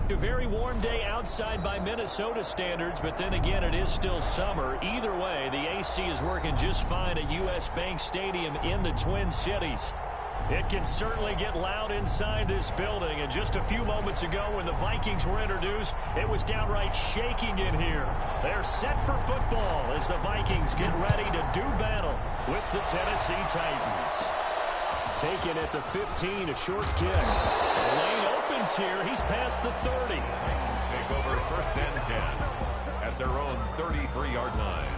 A very warm day outside by Minnesota standards, but then again, it is still summer. Either way, the AC is working just fine at U.S. Bank Stadium in the Twin Cities. It can certainly get loud inside this building, and just a few moments ago when the Vikings were introduced, it was downright shaking in here. They're set for football as the Vikings get ready to do battle with the Tennessee Titans. Taken at the 15, a short kick. The lane opens here. He's past the 30. Titans take over 1st and 10 at their own 33-yard line.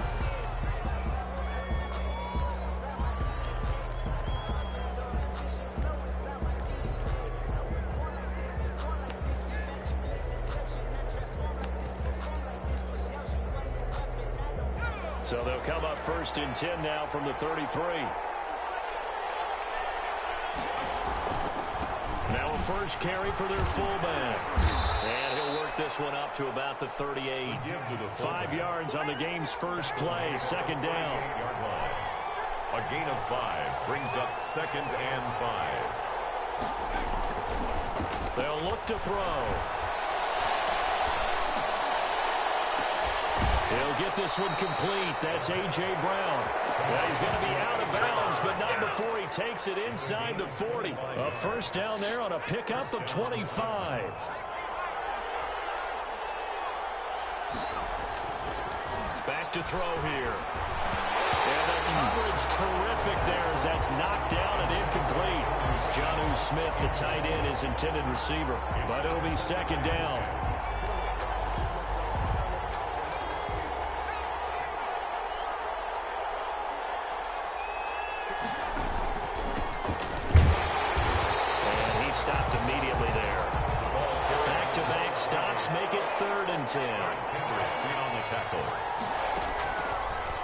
So they'll come up 1st and 10 now from the 33. Now a first carry for their fullback. And he'll work this one up to about the 38. 5 yards on the game's first play. 2nd down. A gain of 5 brings up 2nd and 5. They'll look to throw. He'll get this one complete. That's A.J. Brown. Well, he's going to be out of bounds, but not before he takes it inside the 40. A first down there on a pickup of 25. Back to throw here. And the coverage terrific there as that's knocked down and incomplete. Jonnu Smith, the tight end, is intended receiver, but it'll be 2nd down. Stopped immediately there. Back-to-back stops make it 3rd and 10. On the tackle.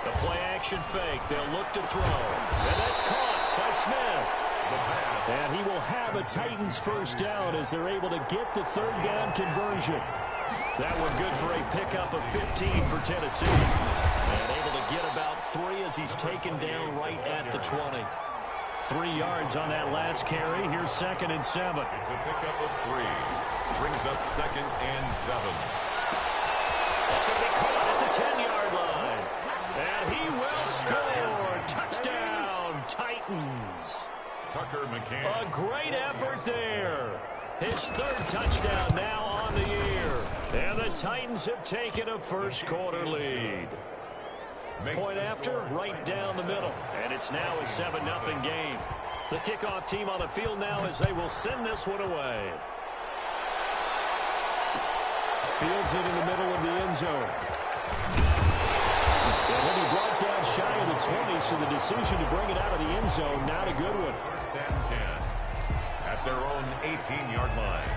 The play-action fake. They'll look to throw. And that's caught by Smith. And he will have a Titans first down as they're able to get the 3rd down conversion. That one good for a pickup of 15 for Tennessee. And able to get about 3 as he's taken down right at the 20. 3 yards on that last carry. Here's 2nd and 7. It's a pickup of 3. Brings up 2nd and 7. It's going to be caught at the 10-yard line. And he will score. Touchdown, Titans. Tucker McCann. A great effort there. His 3rd touchdown now on the year. And the Titans have taken a first-quarter lead. Point after, right down the middle. And it's now a 7-0 game. The kickoff team on the field now as they will send this one away. Fields it in the middle of the end zone. And then he brought down shy of the 20, so the decision to bring it out of the end zone, not a good one. 1st and 10 at their own 18-yard line.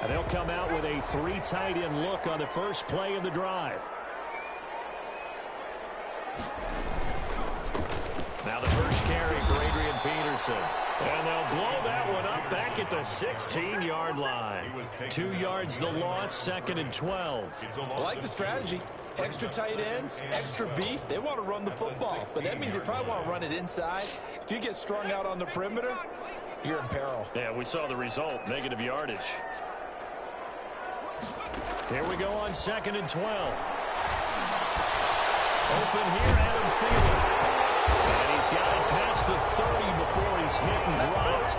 And they'll come out with a 3 tight end look on the first play of the drive. Now the first carry for Adrian Peterson. And they'll blow that one up back at the 16-yard line. 2 yards the loss, 2nd and 12. I like the strategy. Extra tight ends, extra beef. They want to run the football, but that means they probably want to run it inside. If you get strung out on the perimeter, you're in peril. Yeah, we saw the result, negative yardage. Here we go on 2nd and 12. Open here, Adam Thielen. And he's got it past the 30 before he's hit and dropped.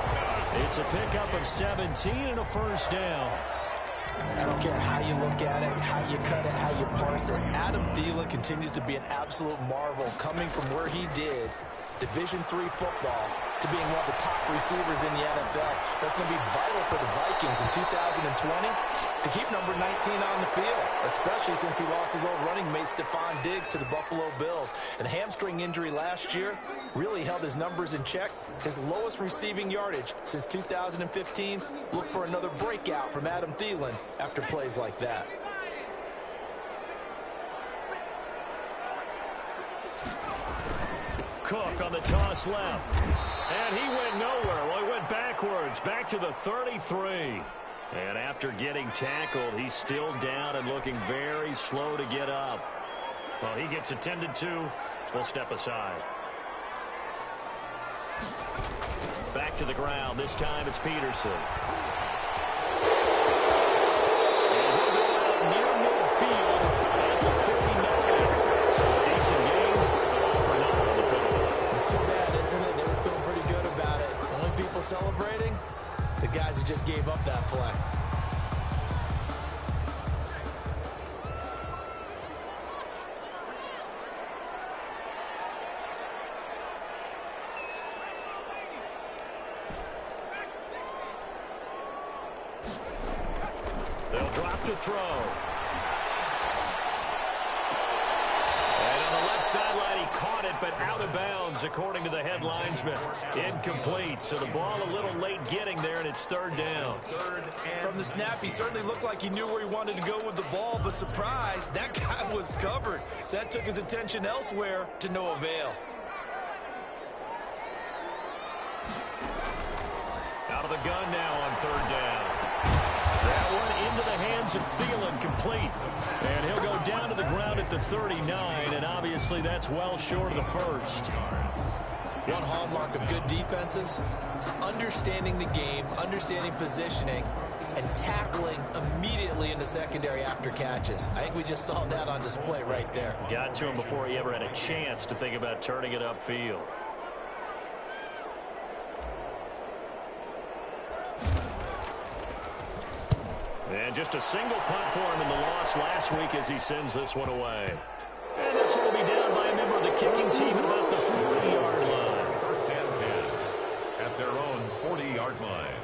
It's a pickup of 17 and a first down. I don't care how you look at it, how you cut it, how you parse it. Adam Thielen continues to be an absolute marvel coming from where he did, Division III football, to being one of the top receivers in the NFL. That's going to be vital for the Vikings in 2020 to keep number 19 on the field, especially since he lost his old running mate Stephon Diggs to the Buffalo Bills. And a hamstring injury last year really held his numbers in check. His lowest receiving yardage since 2015. Look for another breakout from Adam Thielen after plays like that. Cook on the toss left. And he went nowhere. Well, he went backwards, back to the 33. And after getting tackled, he's still down and looking very slow to get up. Well, he gets attended to. We'll step aside. Back back to the ground. This time it's Peterson. And he'll go out near midfield at the 49. So a decent game, but all for naught on the penalty. It's too bad, isn't it? They were feeling pretty good about it. Only people celebrating, the guys who just gave up that play. They'll drop to throw. And on the left sideline, he caught it, but out of bounds, according to the head linesman. Incomplete, so the ball a little late getting there, and it's third down. From the snap, he certainly looked like he knew where he wanted to go with the ball, but surprise, that guy was covered. So that took his attention elsewhere to no avail. Out of the gun now on third down. That one into the hands of Thielen, complete. And he'll go down to the ground at the 39, and obviously that's well short of the first. One hallmark of good defenses is understanding the game, understanding positioning, and tackling immediately in the secondary after catches. I think we just saw that on display right there. Got to him before he ever had a chance to think about turning it upfield. And just a single punt for him in the loss last week as he sends this one away. And this one will be down by a member of the kicking team at about the 40-yard line. First and 10 at their own 40-yard line.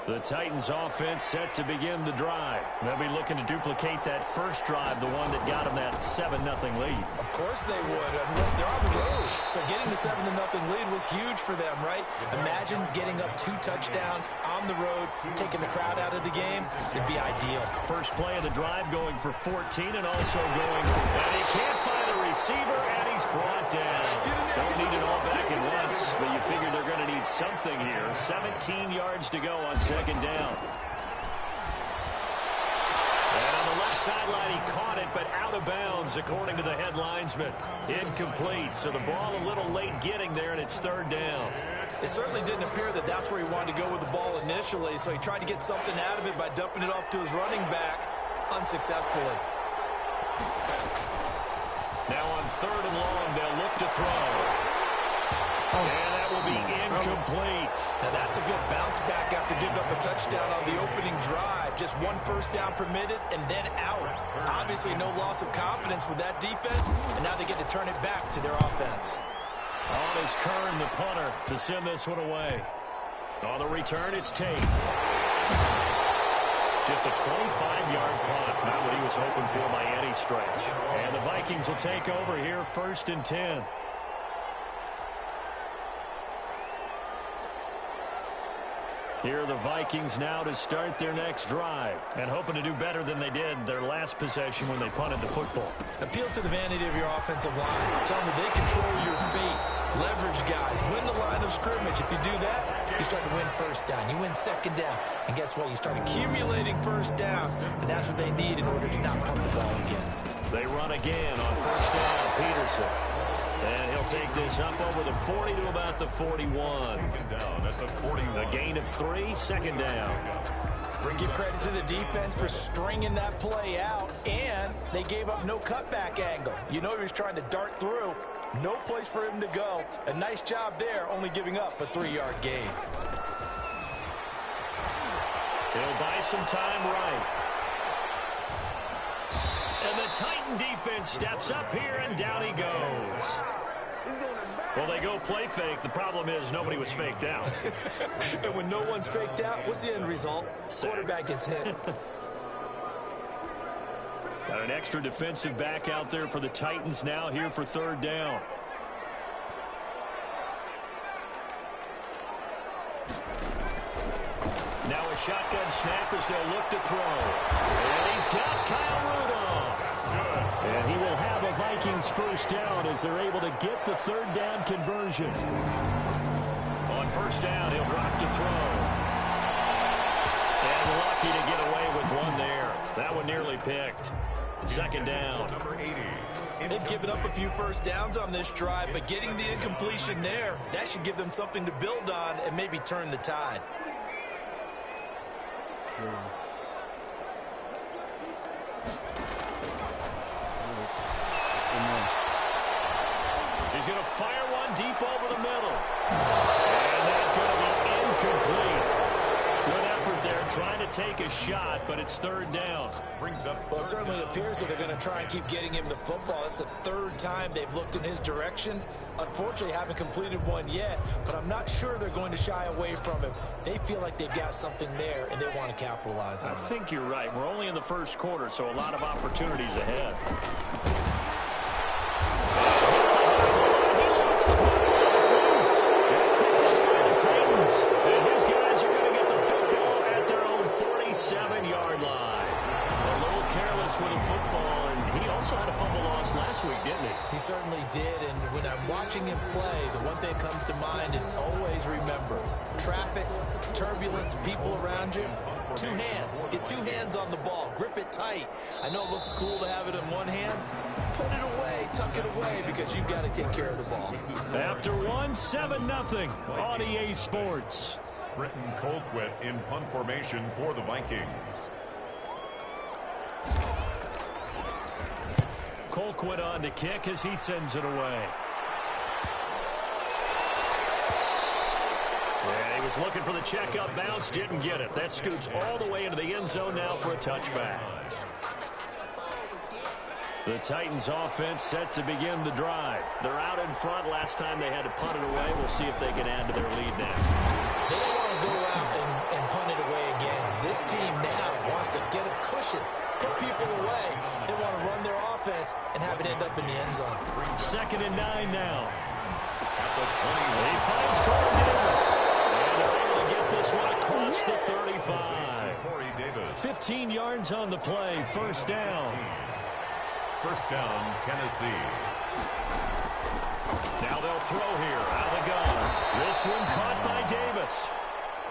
The Titans offense set to begin the drive. They'll be looking to duplicate that first drive, the one that got them that 7-0 lead. Of course they would. They're on the road. So getting the 7-0 lead was huge for them, right? Imagine getting up 2 touchdowns on the road, taking the crowd out of the game. It'd be ideal. First play of the drive going for 14 and also going for... And he can't find a receiver, and he's brought down. Don't need it all back at once, but you figure they're going to need something here. 17 yards to go on second down. And on the left sideline, he caught it, but out of bounds, according to the head linesman. Incomplete, so the ball a little late getting there, and it's third down. It certainly didn't appear that that's where he wanted to go with the ball initially, so he tried to get something out of it by dumping it off to his running back unsuccessfully. Now on third and long, they'll look to throw. And that will be incomplete. Now that's a good bounce back after giving up a touchdown on the opening drive. Just 1 first down permitted and then out. Obviously no loss of confidence with that defense, and now they get to turn it back to their offense. On is Kern, the punter, to send this one away. On the return, it's Tate. Just a 25-yard punt. Not what he was hoping for by any stretch. And the Vikings will take over here, first and 10. Here are the Vikings now to start their next drive, and hoping to do better than they did their last possession when they punted the football. Appeal to the vanity of your offensive line. Tell them that they control your fate. Leverage guys. Win the line of scrimmage. If you do that, you start to win first down. You win second down. And guess what? You start accumulating first downs, and that's what they need in order to not punt the ball again. They run again on first down, Peterson. And he'll take this up over the 40 to about the 41. That's a 41. A gain of 3, second down. Give credit to the defense for stringing that play out, and they gave up no cutback angle. You know he was trying to dart through. No place for him to go. A nice job there, only giving up a 3-yard gain. He'll buy some time right. And the Titan defense steps up here, and down he goes. Well, they go play fake. The problem is nobody was faked out. And when no one's faked out, what's the end result? Quarterback gets hit. Got an extra defensive back out there for the Titans now here for third down. Now a shotgun snap as they'll look to throw. And he's got Kyle Rudolph. And he will have a Vikings first down as they're able to get the third down conversion. On first down, he'll drop to throw. And lucky to get away with one there. That one nearly picked. Second down. Number 80. They've given up a few first downs on this drive, but getting the incompletion there, that should give them something to build on and maybe turn the tide. He's going to fire one deep over the middle. And that's going to be incomplete. Good effort there, trying to take a shot, but it's third down. Brings up. Well, it certainly appears that they're going to try and keep getting him the football. It's the third time they've looked in his direction. Unfortunately, haven't completed one yet, but I'm not sure they're going to shy away from him. They feel like they've got something there, and they want to capitalize on it. I think you're right. We're only in the first quarter, so a lot of opportunities ahead. He lost the football. It's loose. It's picked up by the Titans, and his guys are going to get the football at their own 47-yard line. A little careless with the football, and he also had a fumble loss last week, didn't he? He certainly did, and when I'm watching him play, the one thing that comes to mind is always remember, traffic, turbulence, people around you, two hands. Get two hands on the ball. Grip it tight. I know it looks cool to have it in one hand. Put it away, tuck it away, because you've got to take care of the ball. After 7-0 on EA Sports. Britton Colquitt in punt formation for the Vikings. Colquitt on to kick as he sends it away. Yeah, he was looking for the check-up bounce, didn't get it. That scoots all the way into the end zone now for a touchback. The Titans offense set to begin the drive. They're out in front. Last time they had to punt it away. We'll see if they can add to their lead now. They don't want to go out and punt it away again. This team now wants to get a cushion, put people away. They want to run their offense and have it end up in the end zone. 2nd and 9 now. At the 20. He finds Corey Davis. And they're able to get this one across the 35. Corey Davis. 15 yards on the play. First down. First down, Tennessee. Now they'll throw here out of the gun. This one caught by Davis.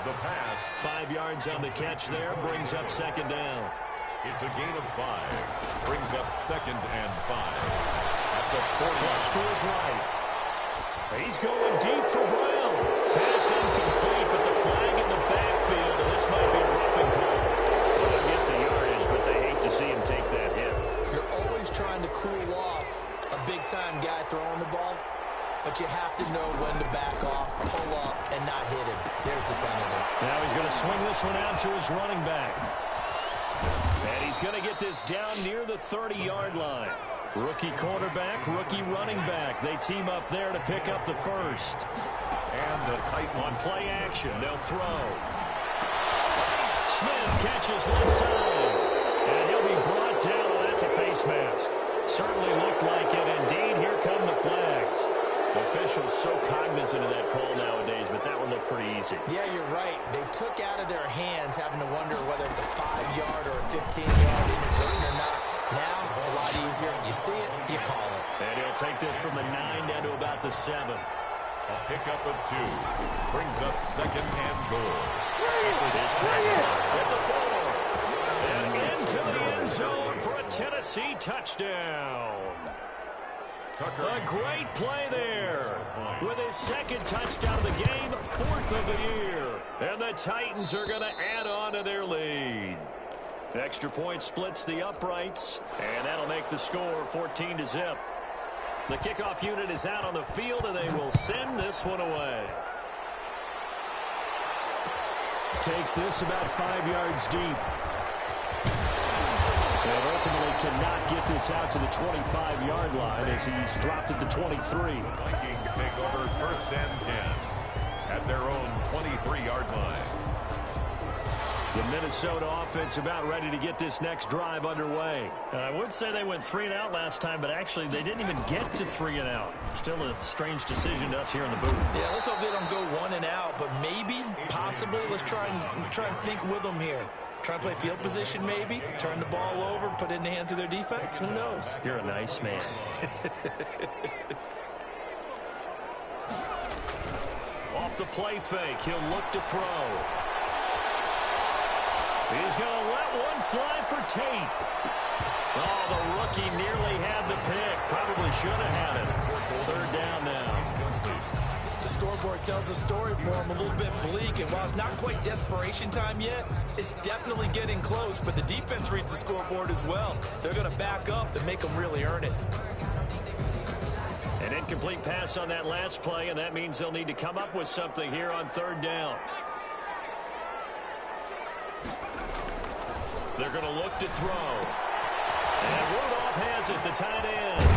The pass. 5 yards on the catch there. Brings up second down. It's a gain of 5. Brings up 2nd and 5. At the 40. Flush to his right. He's going deep for Brown. Pass incomplete, but the flag in the backfield. This might be a roughing call. They'll get the yardage, but they hate to see him take that hit. You're always trying to cool off a big-time guy throwing the ball, but you have to know when to back off, pull up, and not hit him. There's the penalty. Now he's going to swing this one out to his running back. And he's going to get this down near the 30-yard line. Rookie quarterback, rookie running back. They team up there to pick up the first. And the Titan on play action. They'll throw. Smith catches left side. And he'll be brought down. Oh, that's a face mask. Certainly looked like it. Indeed, here come the flags. Officials so cognizant of that call nowadays, but that one looked pretty easy. Yeah, you're right. They took out of their hands having to wonder whether it's a 5-yard or a 15-yard inadvertent or not. Now, it's a lot easier. You see it, you call it. And he'll take this from the 9 down to about the 7. A pickup of 2. Brings up 2nd and goal. This pass at the 4. And into the end zone for a Tennessee touchdown. Tucker. A great play there with his 2nd touchdown of the game, 4th of the year. And the Titans are going to add on to their lead. Extra point splits the uprights, and that'll make the score 14-0. The kickoff unit is out on the field, and they will send this one away. Takes this about 5 yards deep. And ultimately cannot get this out to the 25-yard line as he's dropped at the 23. Vikings take over 1st and 10 at their own 23-yard line. The Minnesota offense about ready to get this next drive underway. And I would say they went 3 and out last time, but actually they didn't even get to 3 and out. Still a strange decision to us here in the booth. Yeah, let's hope they don't go 1 and out, but maybe, possibly, let's try and think with them here. Try and play field position maybe, turn the ball over, put it in the hands of their defense. Who knows? You're a nice man. Off the play fake, he'll look to throw. He's going to let one fly for Tate. Oh, the rookie nearly had the pick. Probably should have had it. Third down now. The scoreboard tells a story for him, a little bit bleak, and while it's not quite desperation time yet, it's definitely getting close, but the defense reads the scoreboard as well. They're going to back up and make them really earn it. An incomplete pass on that last play, and that means they'll need to come up with something here on third down. They're going to look to throw. And Rudolph has it, the tight end.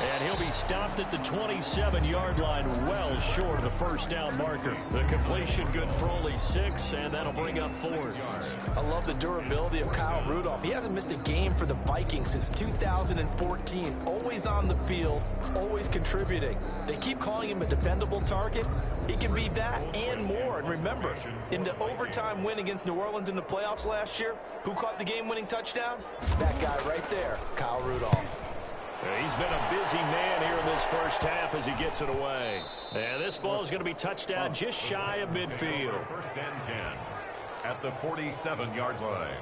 And he'll be stopped at the 27-yard line, well short of the first down marker. The completion good for only 6, and that'll bring up fourth. I love the durability of Kyle Rudolph. He hasn't missed a game for the Vikings since 2014. Always on the field, always contributing. They keep calling him a dependable target. He can be that and more. And remember, in the overtime win against New Orleans in the playoffs last year, who caught the game-winning touchdown? That guy right there, Kyle Rudolph. He's been a busy man here in this first half as he gets it away. And this ball is going to be touchdown just shy of midfield. First and 10 at the 47-yard line.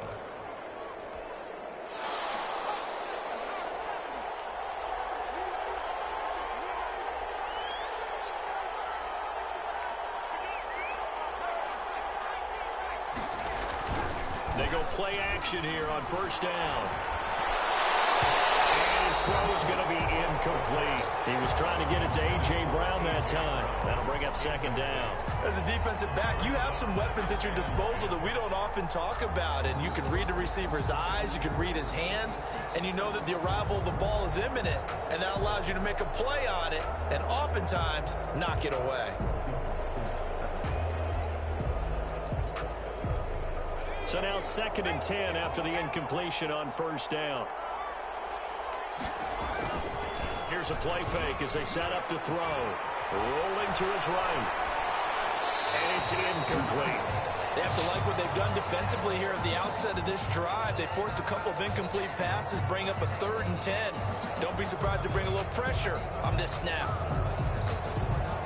They go play action here on first down. His throw is going to be incomplete. He was trying to get it to A.J. Brown that time. That'll bring up second down. As a defensive back, you have some weapons at your disposal that we don't often talk about. And you can read the receiver's eyes, you can read his hands, and you know that the arrival of the ball is imminent. And that allows you to make a play on it and oftentimes knock it away. So now second and 10 after the incompletion on first down. Here's a play fake as they set up to throw. Rolling to his right. And it's incomplete. They have to like what they've done defensively here at the outset of this drive. They forced a couple of incomplete passes, bring up a 3rd and 10. Don't be surprised to bring a little pressure on this snap.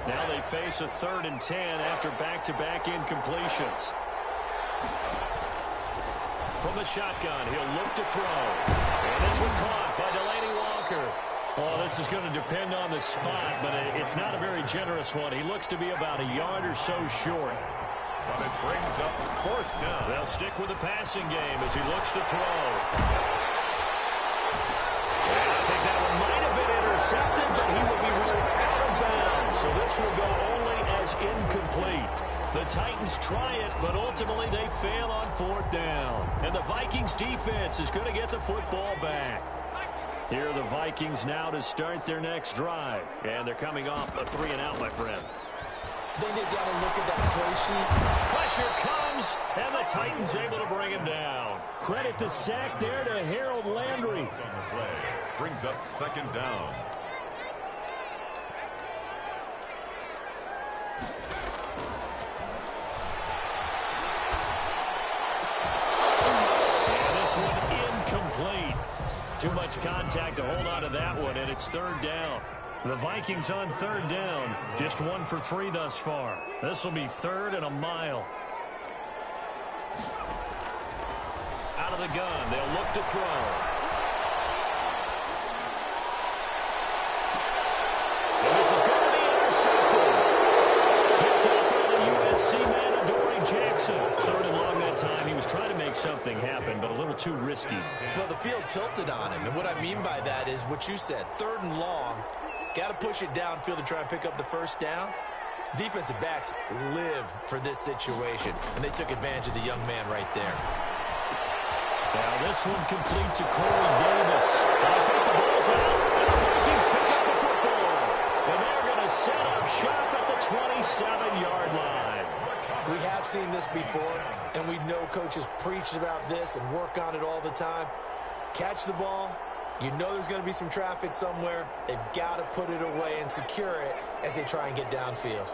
Now they face a 3rd and 10 after back-to-back incompletions. From the shotgun, he'll look to throw. And this one caught by Delaney Walker. Oh, this is going to depend on the spot, but it's not a very generous one. He looks to be about a yard or so short. But it brings up fourth down. They'll stick with the passing game as he looks to throw. And I think that one might have been intercepted, but he will be ruled out of bounds. So this will go only as incomplete. The Titans try it, but ultimately they fail on 4th down. And the Vikings defense is going to get the football back. Here are the Vikings now to start their next drive. And they're coming off a 3-and-out, my friend. I think they've got to look at that play sheet. Pressure comes, and the Titans able to bring him down. Credit the sack there to Harold Landry. On the play. Brings up second down. And this one incomplete. Too much contact to hold on to that one, and it's 3rd down. The Vikings on 3rd down, just 1 for 3 thus far. This will be 3rd and a mile. Out of the gun, they'll look to throw. And this is going to be intercepted. Picked up by the USC man, Adoree Jackson. 3rd and long that time. He was trying to make something happen, but a little too risky. Well, the field tilted on him, and what I mean by that is what you said, 3rd and long. Got to push it downfield to try and pick up the first down. Defensive backs live for this situation, and they took advantage of the young man right there. Now this one complete to Corey Davis. I think the ball's out, and the Vikings pick up the football. And they're going to set up shop at the 27-yard line. We have seen this before, and we know coaches preach about this and work on it all the time. Catch the ball. You know there's going to be some traffic somewhere. They've got to put it away and secure it as they try and get downfield.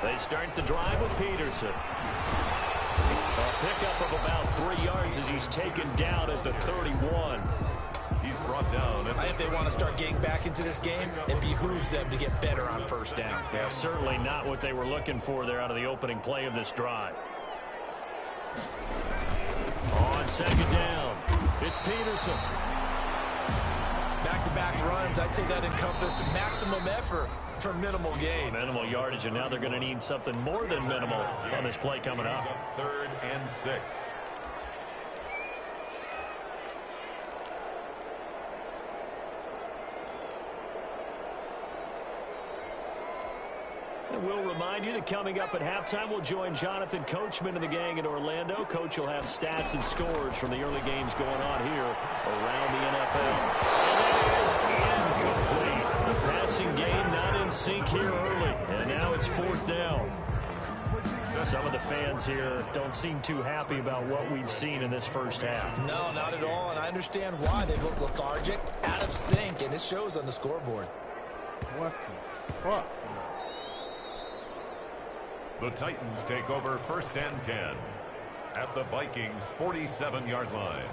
They start the drive with Peterson. A pickup of about 3 yards as he's taken down at the 31. He's brought down. I think they want to start getting back into this game. It behooves them to get better on first down. Yeah, certainly not what they were looking for there out of the opening play of this drive. On second down. It's Peterson. Back-to-back runs, I'd say that encompassed maximum effort for minimal gain. Minimal yardage, and now they're going to need something more than minimal on this play coming up. 3rd and 6. And we'll remind you that coming up at halftime, we'll join Jonathan Coachman and the gang in Orlando. Coach will have stats and scores from the early games going on here around the NFL. And that is incomplete. The passing game not in sync here early. And now it's 4th down. Some of the fans here don't seem too happy about what we've seen in this first half. No, not at all, and I understand why. They look lethargic, out of sync, and it shows on the scoreboard. What the fuck? The Titans take over 1st and 10 at the Vikings' 47-yard line.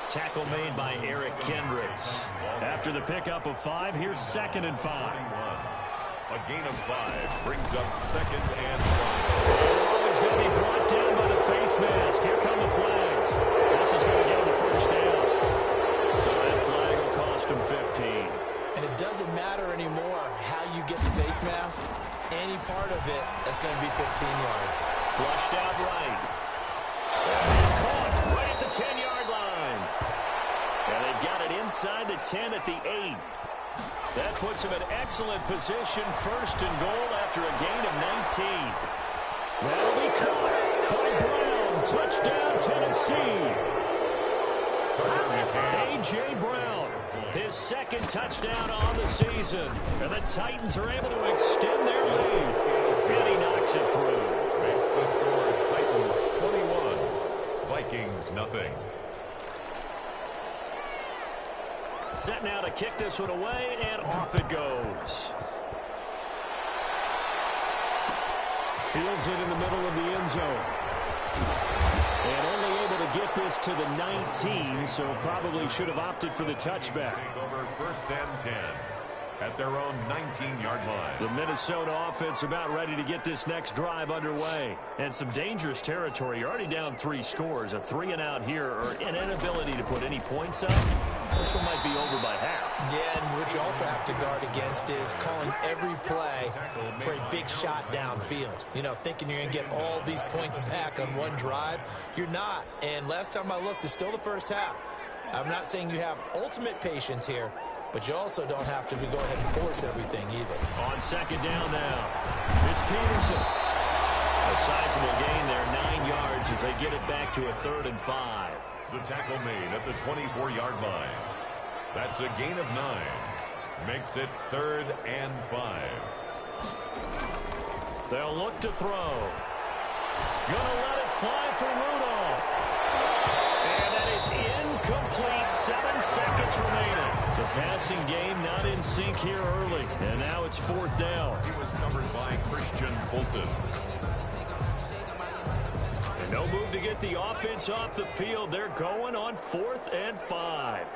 Tackle made by Eric Kendricks. After the pickup of 5, here's 2nd and 5. A gain of 5 brings up 2nd and 5. He's going to be brought down by the face mask. Here come the flags. This is going to get him the 1st down. So that flag will cost him 15. And it doesn't matter anymore how you get the face mask. Any part of it is going to be 15 yards. Flushed out right. He's caught right at the 10-yard line. And they've got it inside the 10 at the 8. That puts him in excellent position, 1st and goal after a gain of 19. That'll be caught by Brown. Touchdown, Tennessee. A.J. Brown, his 2nd touchdown on the season. And the Titans are able to extend their lead. And he knocks it through. Makes the score Titans 21, Vikings nothing. Set now to kick this one away, and off it goes. Fields it in the middle of the end zone. And only able to get this to the 19, so probably should have opted for the touchback. Take over 1st and 10 at their own 19-yard line. The Minnesota offense about ready to get this next drive underway. And some dangerous territory. You're already down 3 scores. A 3-and-out here, or an inability to put any points up. This one might be over by half. Yeah, and what you also have to guard against is calling every play for a big shot downfield. You know, thinking you're going to get all these points back on one drive. You're not. And last time I looked, it's still the first half. I'm not saying you have ultimate patience here, but you also don't have to go ahead and force everything either. On 2nd down now, it's Peterson. A sizable gain there, 9 yards as they get it back to a 3rd and 5. The tackle made at the 24-yard line. That's a gain of 9. Makes it 3rd and 5. They'll look to throw. Gonna let it fly for Rudolph. And that is incomplete. 7 seconds remaining. The passing game not in sync here early. And now it's 4th down. He was covered by Christian Fulton. And no move to get the offense off the field. They're going on 4th and 5.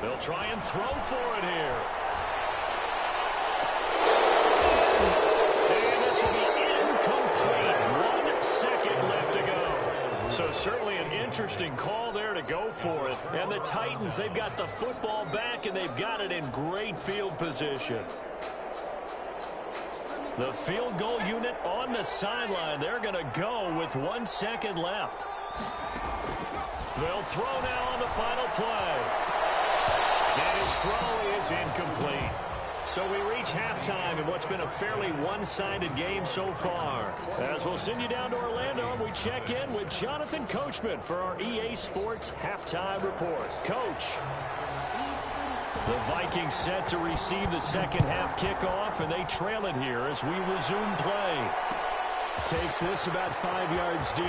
They'll try and throw for it here. And this will be incomplete. 1 second left to go. So certainly an interesting call there to go for it. And the Titans, they've got the football back, and they've got it in great field position. The field goal unit on the sideline. They're going to go with 1 second left. They'll throw now on the final play. And his throw is incomplete. So we reach halftime in what's been a fairly one-sided game so far. As we'll send you down to Orlando, we check in with Jonathan Coachman for our EA Sports Halftime Report. Coach. The Vikings set to receive the second half kickoff, and they trail it here as we resume play. Takes this about 5 yards deep.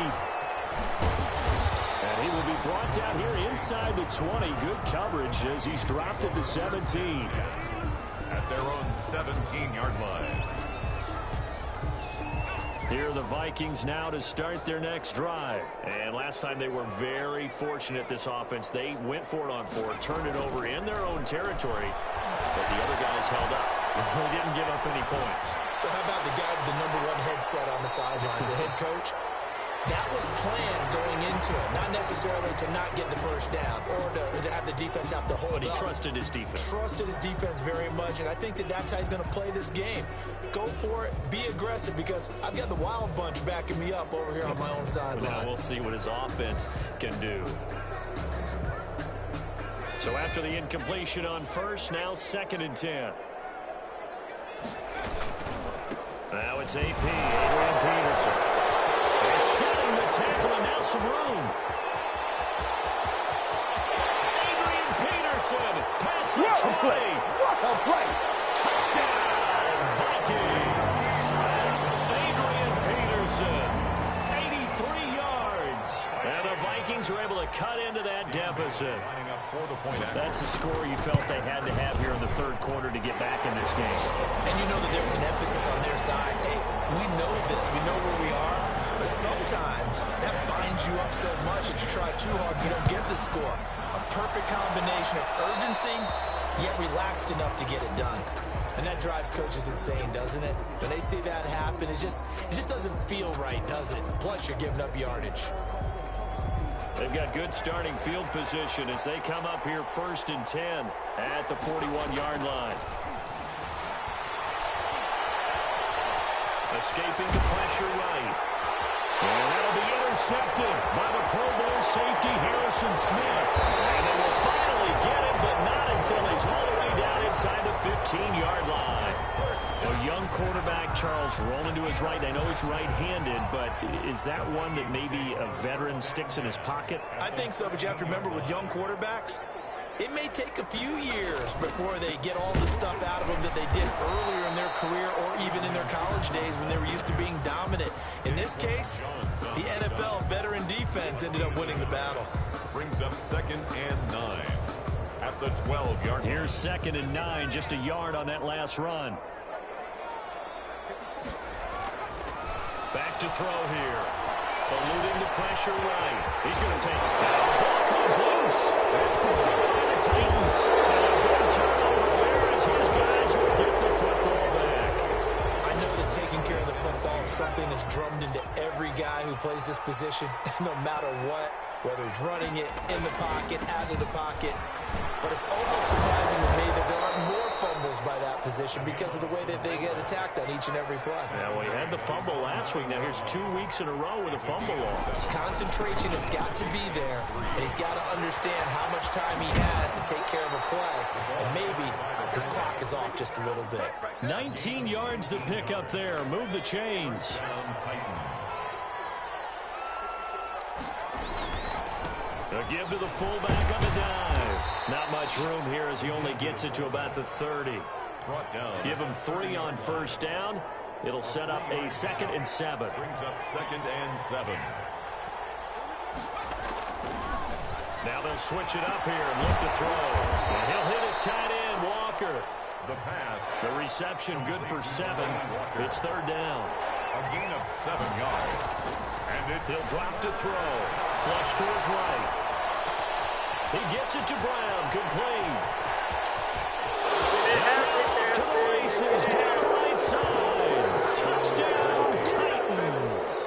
And He will be brought down here inside the 20. Good coverage as he's dropped at the 17. At their own 17-yard line. Here are the Vikings now to start their next drive. And last time they were very fortunate, this offense. They went for it on 4, turned it over in their own territory, but the other guys held up. They didn't give up any points. So how about the guy with the #1 headset on the sidelines, the head coach? That was planned going into it, not necessarily to not get the first down or to have the defense have to hold up. But he trusted his defense. Trusted his defense very much, and I think that's how he's going to play this game. Go for it, be aggressive, because I've got the wild bunch backing me up over here on my own sideline. Now we'll see what his offense can do. So after the incompletion on first, now 2nd and 10. Now it's AP, Adrian Peterson. He's shedding the tackle, and now some room. Adrian Peterson, pass for Troy. What a play! Touchdown, Vikings. Adrian Peterson, 83 yards. And the Vikings are able to cut into that deficit. That's a score you felt they had to have here in the 3rd quarter to get back in this game. And you know that there was an emphasis on their side. Hey, we know this. We know where we are. But sometimes that binds you up so much that you try too hard, you don't get the score. A perfect combination of urgency, yet relaxed enough to get it done. And that drives coaches insane, doesn't it? When they see that happen, it just doesn't feel right, does it? Plus, you're giving up yardage. They've got good starting field position as they come up here 1st and 10 at the 41-yard line. Escaping the pressure right. And that'll be intercepted by the Pro Bowl safety, Harrison Smith. And they will finally get him, but not until he's all the way down inside the 15-yard line. A young quarterback, Charles, rolling to his right. I know he's right-handed, but is that one that maybe a veteran sticks in his pocket? I think so, but you have to remember with young quarterbacks, it may take a few years before they get all the stuff out of them that they did earlier in their career or even in their college days when they were used to being dominant. In this case, the NFL veteran defense ended up winning the battle. Brings up 2nd and 9 at the 12-yard line. Here's 2nd and 9, just a yard on that last run. Back to throw here. Eluding the pressure right. He's going to take it. Now the ball comes loose. It's picked up by the Titans. And a big turnover there as his guys will get the football back. I know that taking care of the football is something that's drummed into every guy who plays this position, no matter what, whether he's running it in the pocket, out of the pocket. But it's almost surprising to me that there aren't more fumbles by that position because of the way that they get attacked on each and every play. Now, we had the fumble last week. Now, here's 2 weeks in a row with a fumble loss. Concentration has got to be there, and he's got to understand how much time he has to take care of a play. And maybe his clock is off just a little bit. 19 yards to pick up there. Move the chains. A give to the fullback on the dive. Not much room here as he only gets it to about the 30. Give him 3 on 1st down. It'll set up a 2nd and 7. Brings up 2nd and 7. Now they'll switch it up here and look to throw. And he'll hit his tight end, Walker. The pass. The reception good for 7. It's 3rd down. A gain of 7 yards. And He'll drop to throw. Flush to his right. He gets it to Brown. Complete. To the races. Down the right side. Touchdown, Titans.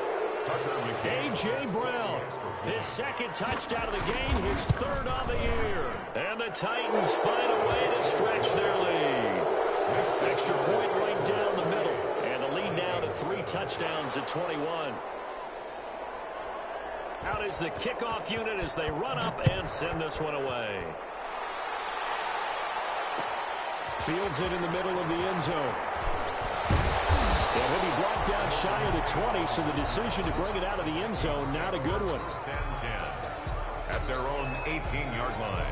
A.J. Brown. His 2nd touchdown of the game. His 3rd on the year. And the Titans find a way to stretch their lead. Extra point right down the middle. And the lead now to 3 touchdowns at 21. Out is the kickoff unit as they run up and send this one away. Fields it in the middle of the end zone. And he'll be brought down shy of the 20, so the decision to bring it out of the end zone, not a good one. At their own 18-yard line.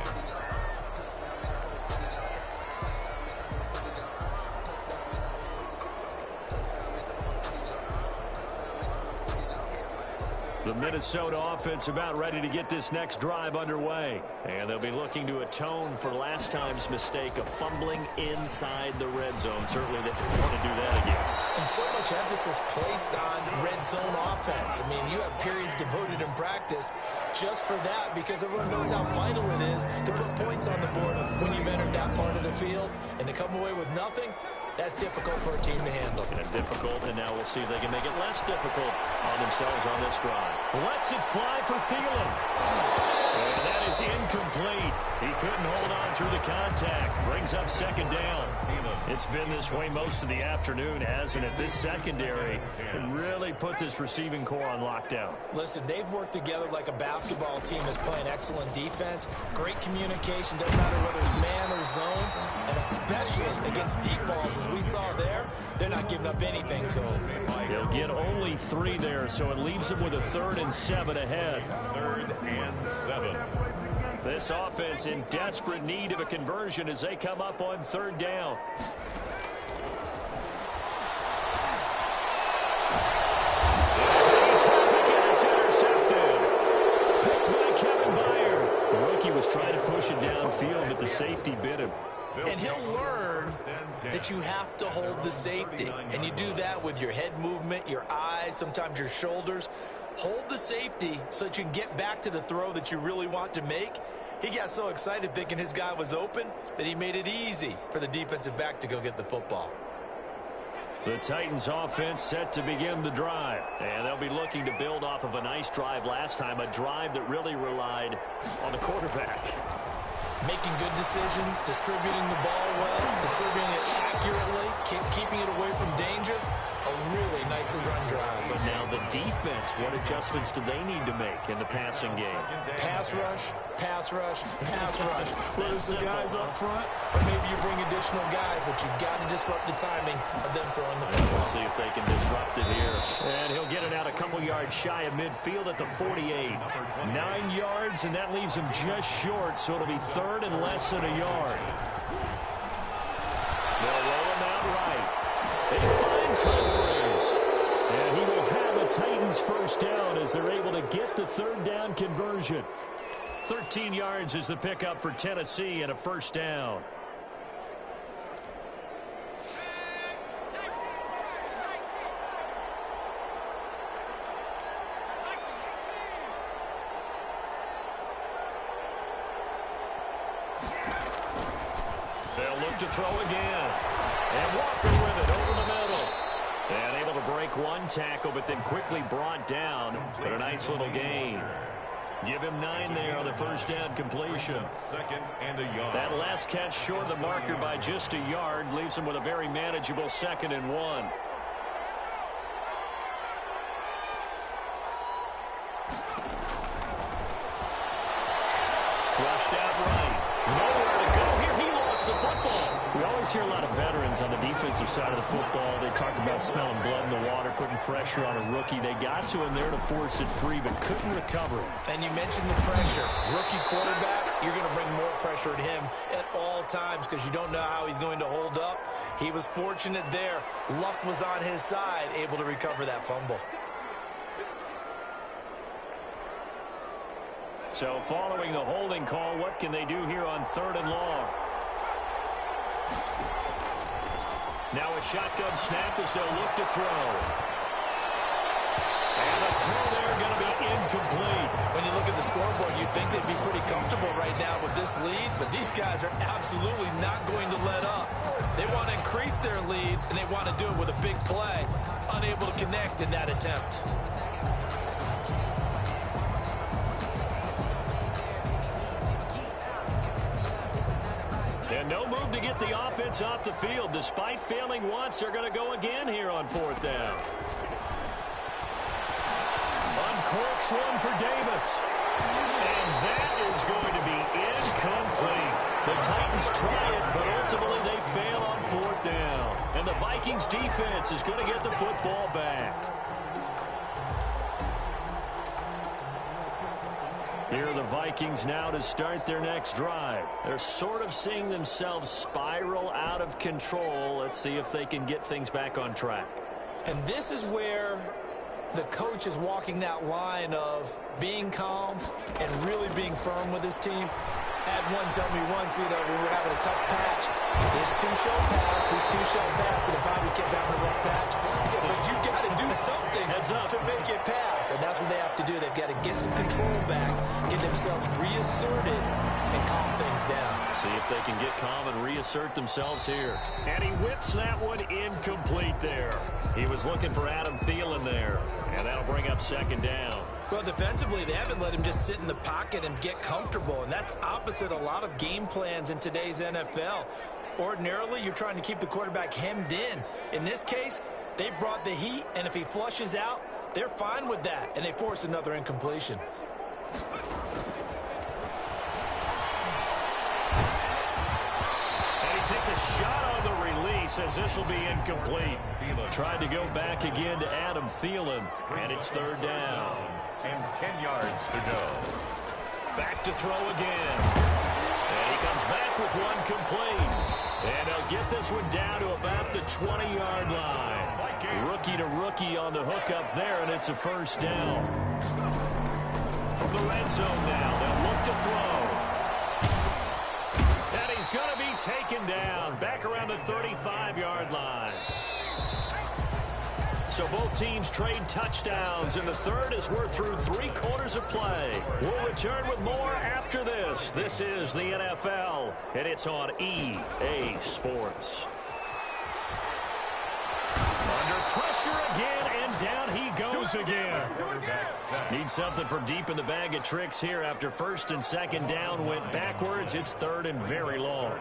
The Minnesota offense about ready to get this next drive underway. And they'll be looking to atone for last time's mistake of fumbling inside the red zone. Certainly they don't want to do that again. And so much emphasis placed on red zone offense. I mean, you have periods devoted in practice just for that because everyone knows how vital it is to put points on the board when you've entered that part of the field. And to come away with nothing, that's difficult for a team to handle. And difficult, and now we'll see if they can make it less difficult on themselves on this drive. Lets it fly for Thielen. And that is incomplete. He couldn't hold on through the contact. Brings up second down. It's been this way most of the afternoon, hasn't it? This secondary really put this receiving core on lockdown. Listen, they've worked together like a basketball team that's playing excellent defense. Great communication, doesn't matter whether it's man or zone. And especially against deep balls, as we saw there, they're not giving up anything to them. They'll get only 3 there, so it leaves them with a 3rd and 7 ahead. 3rd and 7. This offense in desperate need of a conversion as they come up on 3rd down. Traffic, and it's intercepted. Picked by Kevin Byard. The rookie was trying to push it downfield, but the safety bit him. And he'll learn that you have to hold the safety. And you do that with your head movement, your eyes, sometimes your shoulders. Hold the safety so that you can get back to the throw that you really want to make. He got so excited thinking his guy was open that he made it easy for the defensive back to go get the football. The Titans offense set to begin the drive. And they'll be looking to build off of a nice drive last time, a drive that really relied on the quarterback. Making good decisions, distributing the ball well, distributing it accurately, keeping it away from danger. A really nicely run drive. But now the defense, what adjustments do they need to make in the passing game? Pass rush, pass rush, pass rush. Whether it's the guys up front or maybe you bring additional guys, but you've got to disrupt the timing of them throwing the football. We'll see if they can disrupt it here. And he'll get it out a couple yards shy of midfield at the 48. 9 yards, and that leaves him just short, so it'll be 3rd and less than a yard. They'll roll him out right. He finds Humphries. And he will have a Titans first down as they're able to get the 3rd down conversion. 13 yards is the pickup for Tennessee and a first down. They'll look to throw again. And Walker with it over the middle. And able to break one tackle, but then quickly brought down. But a nice little gain. Give him 9 there on the first down completion. 2nd and a yard. That last catch short of the marker by just a yard leaves him with a very manageable 2nd and 1. Flushed out right. Nowhere to go here. He lost the football. We always hear a lot of veterans on the defensive side of the football. They talk about smelling blood in the water, putting pressure on a rookie. They got to him there to force it free, but couldn't recover it. And you mentioned the pressure. Rookie quarterback, you're going to bring more pressure at him at all times because you don't know how he's going to hold up. He was fortunate there. Luck was on his side, able to recover that fumble. So following the holding call, what can they do here on 3rd and long? Now a shotgun snap as they'll look to throw. And the throw there going to be incomplete. When you look at the scoreboard, you'd think they'd be pretty comfortable right now with this lead, but these guys are absolutely not going to let up. They want to increase their lead, and they want to do it with a big play. Unable to connect in that attempt. And no move to get the offense off the field. Despite failing once, they're going to go again here on 4th down. Uncorks one for Davis. And that is going to be incomplete. The Titans try it, but ultimately they fail on 4th down. And the Vikings defense is going to get the football back. Here are the Vikings now to start their next drive. They're sort of seeing themselves spiral out of control. Let's see if they can get things back on track. And this is where the coach is walking that line of being calm and really being firm with his team. Had one tell me once, when we were having a tough patch, this too shall pass, and if I kept having a rough patch, he said, but you got to do something to make it pass. And that's what they have to do. They've got to get some control back, get themselves reasserted, and calm things down. See if they can get calm and reassert themselves here. And he whips that one incomplete there. He was looking for Adam Thielen there, and that'll bring up second down. Well, defensively, they haven't let him just sit in the pocket and get comfortable, and that's opposite a lot of game plans in today's NFL. Ordinarily, you're trying to keep the quarterback hemmed in. In this case, they brought the heat, and if he flushes out, they're fine with that, and they force another incompletion. And he takes a shot on the release as this will be incomplete. Tried to go back again to Adam Thielen, and it's third down. And 10 yards to go. Back to throw again. And he comes back with one complete. And they'll get this one down to about the 20-yard line. Rookie to rookie on the hook up there, and it's a first down. From the red zone now, they'll look to throw. And he's going to be taken down back around the 35-yard line. So both teams trade touchdowns in the third as we're through 3 quarters of play. We'll return with more after this. This is the NFL, and it's on EA Sports. Under pressure again, and down he goes again. Need something from deep in the bag of tricks here after first and second down went backwards. It's third and very long.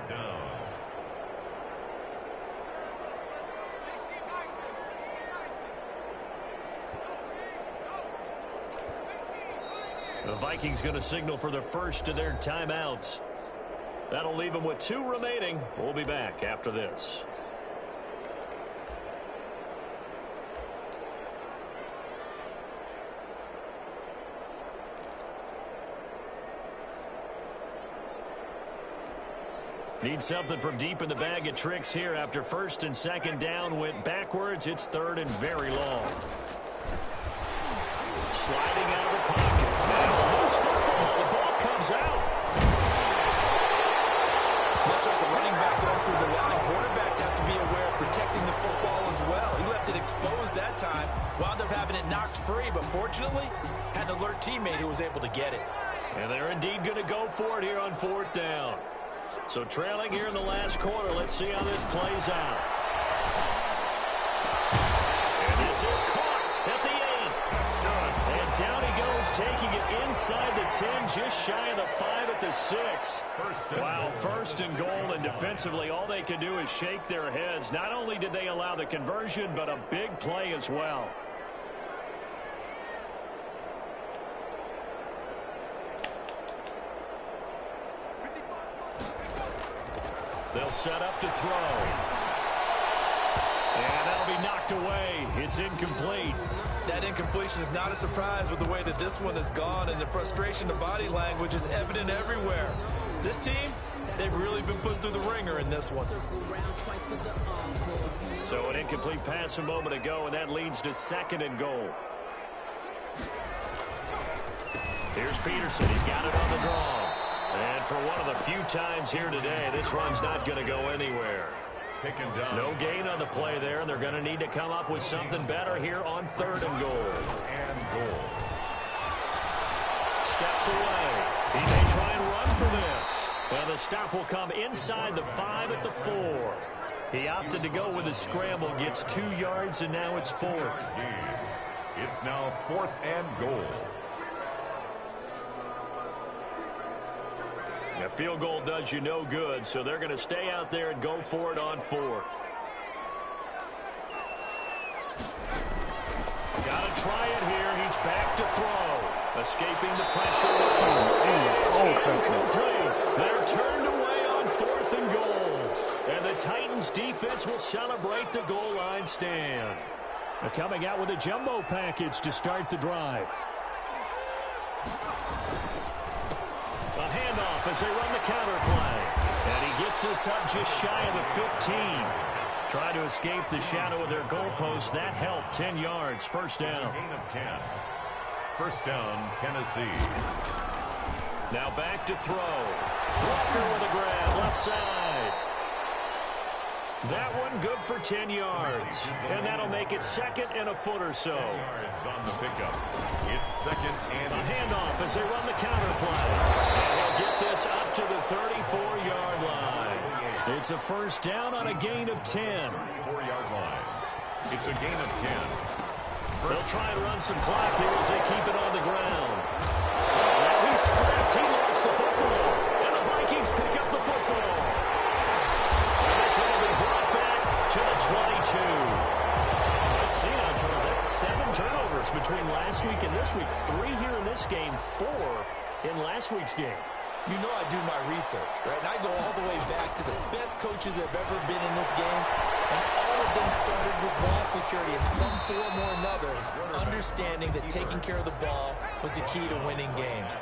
The Vikings going to signal for the first of their timeouts. That'll leave them with 2 remaining. We'll be back after this. Need something from deep in the bag of tricks here after first and second down went backwards. It's third and very long. Sliding out of the pocket. Loose football. The ball comes out. Looks like a running back going through the line. Quarterbacks have to be aware of protecting the football as well. He left it exposed that time. Wound up having it knocked free, but fortunately, had an alert teammate who was able to get it. And they're indeed going to go for it here on fourth down. So trailing here in the last quarter. Let's see how this plays out. And this is caught at the 8. And down he goes, taking it inside the 10, just shy of the 5 at the 6. Wow, first and goal, and defensively all they can do is shake their heads. Not only did they allow the conversion, but a big play as well. They'll set up to throw. And that'll be knocked away. It's incomplete. That incompletion is not a surprise with the way that this one has gone, and the frustration of body language is evident everywhere. This team, they've really been put through the ringer in this one. So an incomplete pass a moment ago, and that leads to second and goal. Here's Peterson. He's got it on the draw. And for one of the few times here today, this run's not going to go anywhere. Taken down. No gain on the play there, and they're going to need to come up with something better here on third and goal. Steps away. He may try and run for this. Well, the stop will come inside the 5 at the 4. He opted to go with a scramble, gets 2 yards, and now it's fourth. It's now 4th and goal. A field goal does you no good, so they're going to stay out there and go for it on fourth. Got to try it here. He's back to throw. Escaping the pressure. Incomplete. They're turned away on 4th and goal. And the Titans defense will celebrate the goal line stand. They're coming out with a jumbo package to start the drive. A handoff as they run the counter play. And he gets this up just shy of the 15. Trying to escape the shadow of their goalpost. That helped. 10 yards. First down. Gain of 10. First down, Tennessee. Now back to throw. Walker with a grab. Left side. That one good for 10 yards. And that'll make it second and a foot or so. 10 yards on the pickup. It's second and a handoff as they run the counter play. And he'll get this up to the 34-yard line. It's a first down on a gain of 10. 34-yard line. It's a gain of 10. They'll try and run some clock here as they keep it on the ground. Now he's strapped. He lost the football. And the Vikings pick up the football. And this one will be brought back to the 22. Let's see now, Charles. That's 7 turnovers between last week and this week. 3 here in this game, 4 in last week's game. You know I do my research, right? And I go all the way back to the best coaches that have ever been in this game. And all of them started with ball security in some form or another, understanding that taking care of the ball was the key to winning games.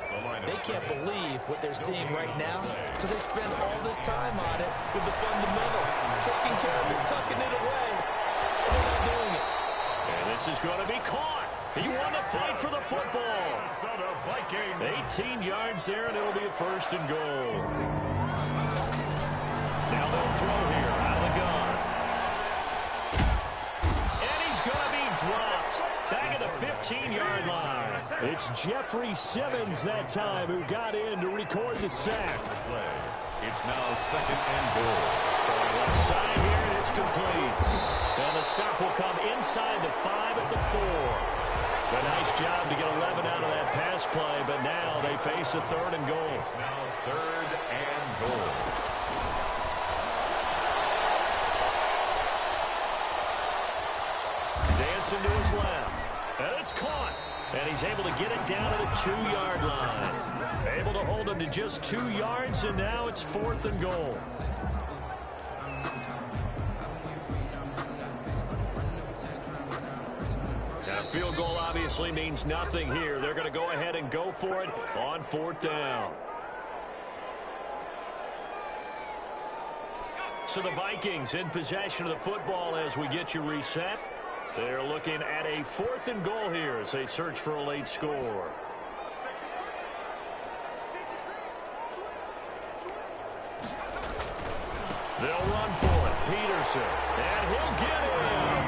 They can't believe what they're seeing right now because they spend all this time on it with the fundamentals, taking care of it, tucking it away, and they're not doing it. And this is going to be caught. He won the fight for the football. 18 yards there, and it'll be a first and goal. Now they'll throw here out of the gun. And he's going to be dropped back at the 15-yard line. It's Jeffrey Simmons that time who got in to record the sack. It's now second and goal. Throwing left side here, and it's complete. And the stop will come inside the 5 at the 4. A nice job to get 11 out of that pass play, but now they face a third and goal. It's now third and goal. Dancing to his left, and it's caught. And he's able to get it down to the 2-yard line. Able to hold him to just 2 yards, and now it's 4th and goal. Now, field goal obviously means nothing here. They're going to go ahead and go for it on 4th down. So the Vikings in possession of the football as we get you reset. They're looking at a 4th and goal here as they search for a late score. They'll run for it. Peterson. And he'll get him.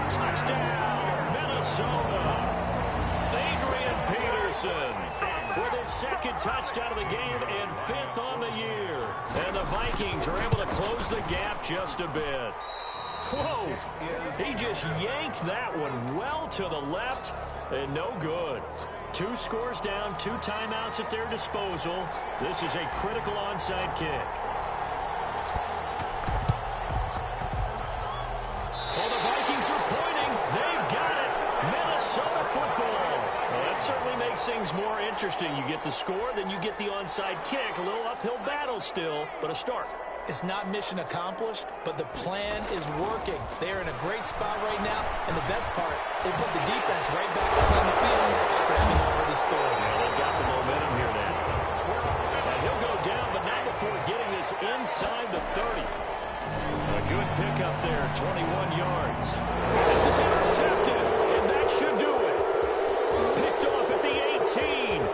Touchdown, Minnesota. Adrian Peterson with his 2nd touchdown of the game and 5th on the year. And the Vikings are able to close the gap just a bit. Whoa. He just yanked that one well to the left and no good. 2 scores down, 2 timeouts at their disposal. This is a critical onside kick. Well, the Vikings are pointing. They've got it. Minnesota football. Well, that certainly makes things more interesting. You get the score, then you get the onside kick. A little uphill battle still, but a start. It's not mission accomplished, but the plan is working. They're in a great spot right now, and the best part, they put the defense right back up on the field after having already scored. Yeah, they've got the momentum here now. And he'll go down, but not before getting this inside the 30. A good pickup there, 21 yards. This is intercepted, and that should do it. Picked off at the 18. And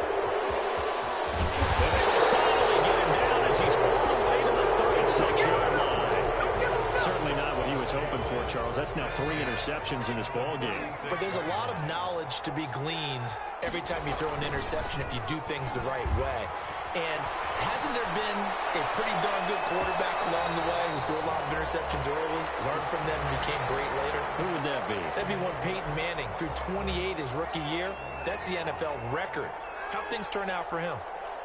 they will finally get him down as he's all the way to the 36-yard line. Certainly not what he was hoping for, Charles. That's now 3 interceptions in this ballgame. But there's a lot of knowledge to be gleaned every time you throw an interception if you do things the right way. And hasn't there been a pretty darn good quarterback along the way who threw a lot of interceptions early, learned from them, and became great later? Who would that be? That'd be one Peyton Manning. Threw 28 his rookie year. That's the NFL record. How'd things turn out for him?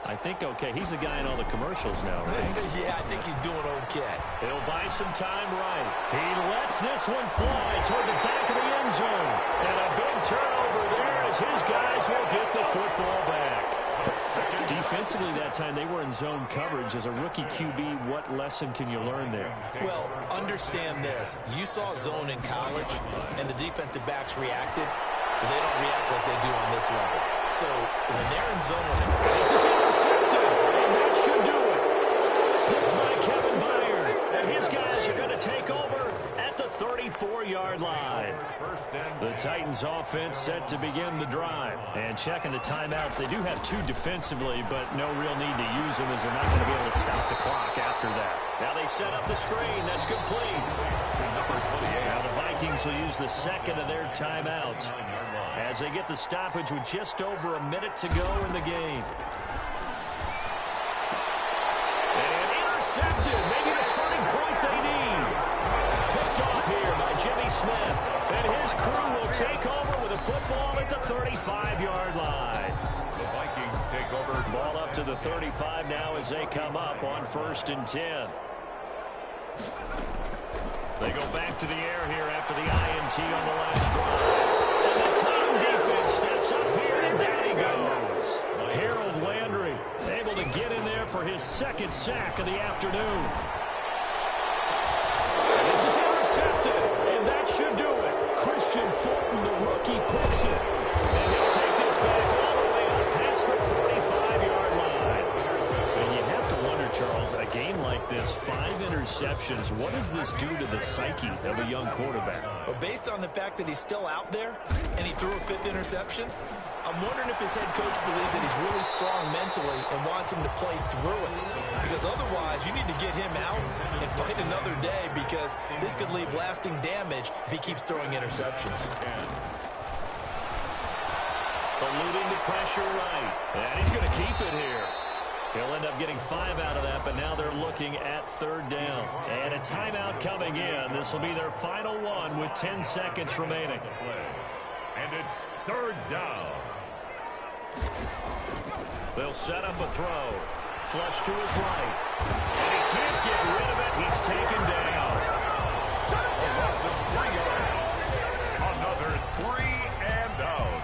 I think okay. He's the guy in all the commercials now, right? Yeah, I think he's doing okay. He'll buy some time right. He lets this one fly toward the back of the end zone. And a big turnover there as his guys will get the football back. Defensively that time, they were in zone coverage. As a rookie QB, what lesson can you learn there? Well, understand this. You saw zone in college, and the defensive backs reacted, but they don't react like they do on this level. So when they're in zone, this is intercepted, and that should do it. Picked by Kevin Byard, and his guys are going to take over at the 30. 34-yard line. The Titans offense set to begin the drive. And checking the timeouts, they do have 2 defensively, but no real need to use them as they're not going to be able to stop the clock after that. Now they set up the screen. That's complete. Now the Vikings will use the second of their timeouts as they get the stoppage with just over a minute to go in the game. And intercepted. Maybe the turning point they need. Picked off here by Jimmy Smith. And his crew will take over with a football at the 35-yard line. The Vikings take over. Ball up to the 35 now as they come up on 1st and 10. They go back to the air here after the INT on the last drive. And the Titan defense steps up here, and down he goes. Harold Landry able to get in there for his 2nd sack of the afternoon. And this is intercepted, and that should do it. Christian Fulton, the rookie, picks it. And he'll take this back all the way up past the 45-yard line. And you have to wonder, Charles, a game like this, 5 interceptions, what does this do to the psyche of a young quarterback? But based on the fact that he's still out there and he threw a 5th interception, I'm wondering if his head coach believes that he's really strong mentally and wants him to play through it. Because otherwise, you need to get him out and fight another day, because this could leave lasting damage if he keeps throwing interceptions. Eluding the pressure right. And he's going to keep it here. He'll end up getting 5 out of that, but now they're looking at 3rd down. And a timeout coming in. This will be their final one with 10 seconds remaining. And it's 3rd down. They'll set up a throw. Flush to his right. And he can't get rid of it. He's taken down. A loss of 3 yards. Another 3 and out.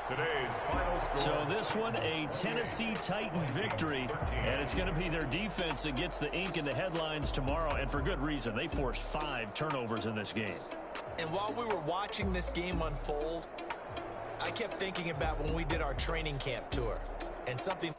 Today's final score. So this one, a Tennessee Titan victory. And it's going to be their defense that gets the ink in the headlines tomorrow. And for good reason. They forced 5 turnovers in this game. And while we were watching this game unfold, I kept thinking about when we did our training camp tour and something